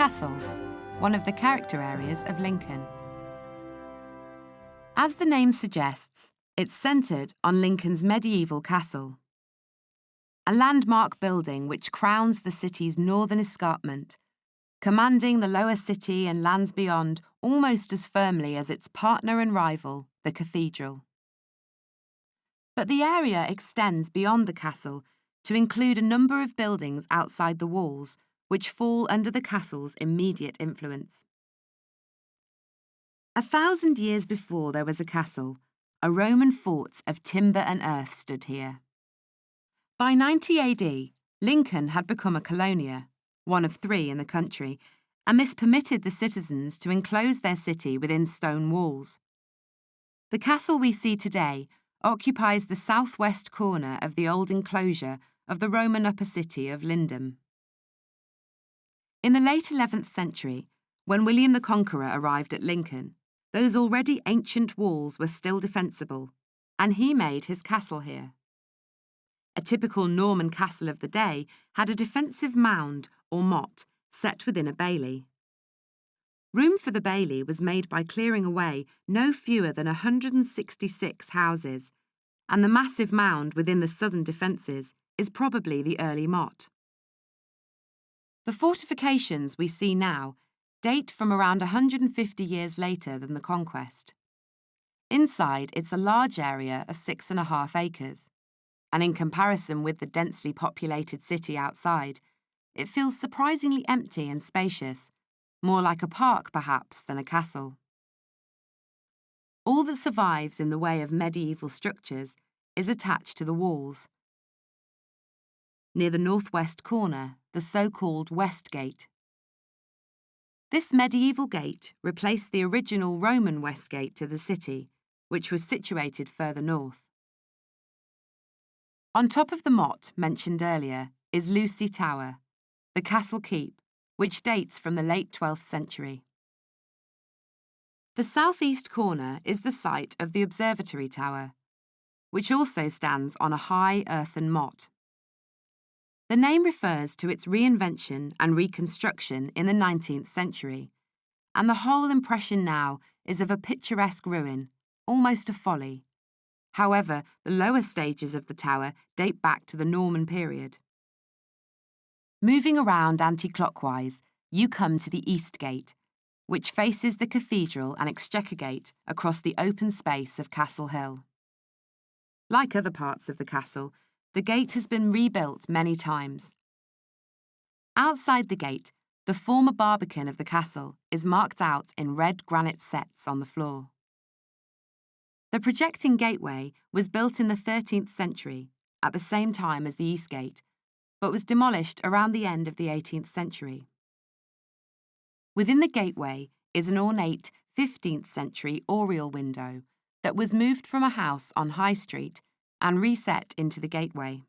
castle, one of the character areas of Lincoln. As the name suggests, it's centred on Lincoln's medieval castle, a landmark building which crowns the city's northern escarpment, commanding the lower city and lands beyond almost as firmly as its partner and rival, the cathedral. But the area extends beyond the castle to include a number of buildings outside the walls, which fall under the castle's immediate influence. 1,000 years before there was a castle, a Roman fort of timber and earth stood here. By 90 AD, Lincoln had become a colonia, one of 3 in the country, and this permitted the citizens to enclose their city within stone walls. The castle we see today occupies the southwest corner of the old enclosure of the Roman upper city of Lindum. In the late 11th century, when William the Conqueror arrived at Lincoln, those already ancient walls were still defensible, and he made his castle here. A typical Norman castle of the day had a defensive mound or motte set within a bailey. Room for the bailey was made by clearing away no fewer than 166 houses, and the massive mound within the southern defences is probably the early motte. The fortifications we see now date from around 150 years later than the conquest. Inside, it's a large area of 6.5 acres, and in comparison with the densely populated city outside, it feels surprisingly empty and spacious, more like a park perhaps than a castle. All that survives in the way of medieval structures is attached to the walls. Near the northwest corner, the so-called West Gate. This medieval gate replaced the original Roman West Gate to the city, which was situated further north. On top of the motte mentioned earlier is Lucy Tower, the castle keep, which dates from the late 12th century. The southeast corner is the site of the Observatory Tower, which also stands on a high earthen motte. The name refers to its reinvention and reconstruction in the 19th century, and the whole impression now is of a picturesque ruin, almost a folly. However, the lower stages of the tower date back to the Norman period. Moving around anti-clockwise, you come to the East Gate, which faces the cathedral and Exchequer Gate across the open space of Castle Hill. Like other parts of the castle, the gate has been rebuilt many times. Outside the gate, the former barbican of the castle is marked out in red granite sets on the floor. The projecting gateway was built in the 13th century, at the same time as the East Gate, but was demolished around the end of the 18th century. Within the gateway is an ornate 15th century oriel window that was moved from a house on High Street and reset into the gateway.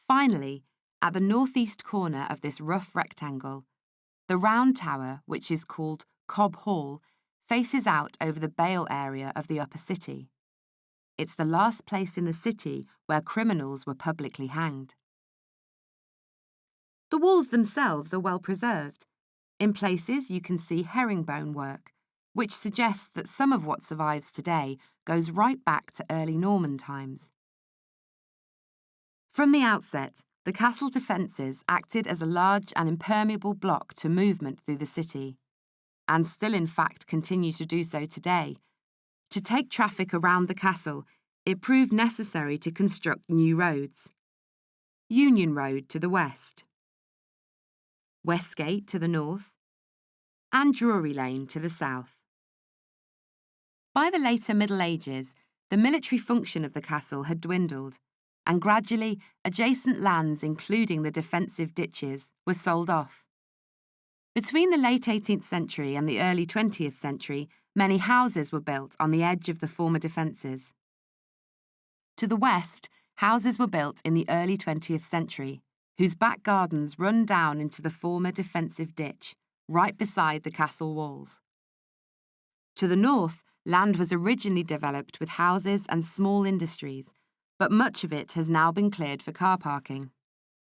Finally, at the northeast corner of this rough rectangle, the round tower, which is called Cobb Hall, faces out over the bail area of the upper city. It's the last place in the city where criminals were publicly hanged. The walls themselves are well preserved. In places you can see herringbone work, which suggests that some of what survives today goes right back to early Norman times. From the outset, the castle defences acted as a large and impermeable block to movement through the city, and still in fact continue to do so today. To take traffic around the castle, it proved necessary to construct new roads. Union Road to the west, Westgate to the north, and Drury Lane to the south. By the later Middle Ages, the military function of the castle had dwindled, and gradually adjacent lands, including the defensive ditches, were sold off. Between the late 18th century and the early 20th century, many houses were built on the edge of the former defences. To the west, houses were built in the early 20th century, whose back gardens run down into the former defensive ditch, right beside the castle walls. To the north, land was originally developed with houses and small industries, but much of it has now been cleared for car parking.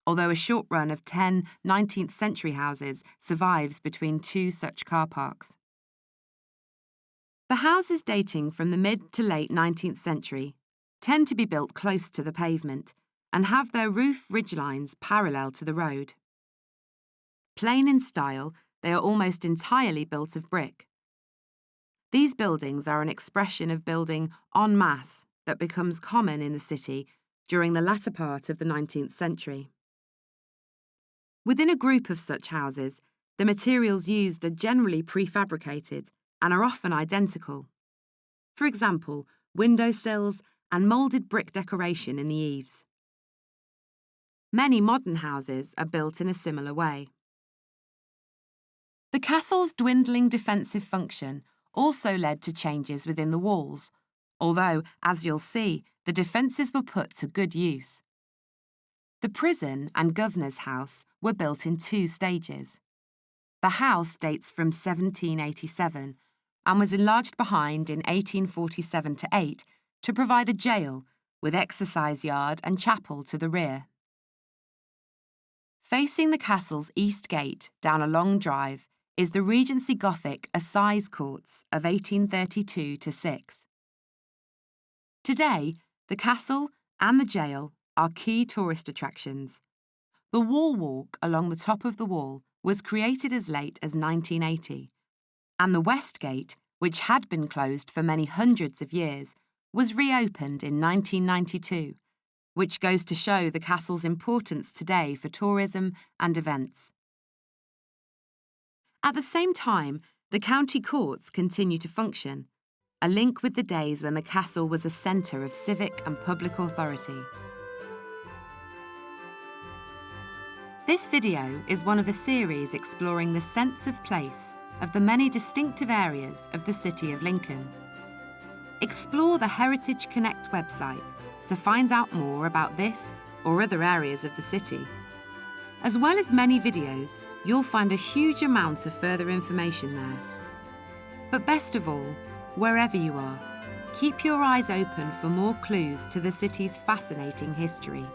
although a short run of 10 19th century houses survives between two such car parks. The houses dating from the mid to late 19th century tend to be built close to the pavement and have their roof ridgelines parallel to the road. Plain in style, they are almost entirely built of brick. These buildings are an expression of building en masse that becomes common in the city during the latter part of the 19th century. Within a group of such houses, the materials used are generally prefabricated and are often identical. For example, windowsills and moulded brick decoration in the eaves. Many modern houses are built in a similar way. The castle's dwindling defensive function also led to changes within the walls, although, as you'll see, the defences were put to good use. The prison and governor's house were built in two stages. The house dates from 1787 and was enlarged behind in 1847-8 to provide a jail with exercise yard and chapel to the rear. Facing the castle's east gate down a long drive is the Regency Gothic Assize Courts of 1832-6. Today, the castle and the jail are key tourist attractions. The wall walk along the top of the wall was created as late as 1980, and the West Gate, which had been closed for many hundreds of years, was reopened in 1992, which goes to show the castle's importance today for tourism and events. At the same time, the county courts continue to function, a link with the days when the castle was a centre of civic and public authority. This video is one of a series exploring the sense of place of the many distinctive areas of the City of Lincoln. Explore the Heritage Connect website to find out more about this or other areas of the city. As well as many videos, you'll find a huge amount of further information there. But best of all, wherever you are, keep your eyes open for more clues to the city's fascinating history.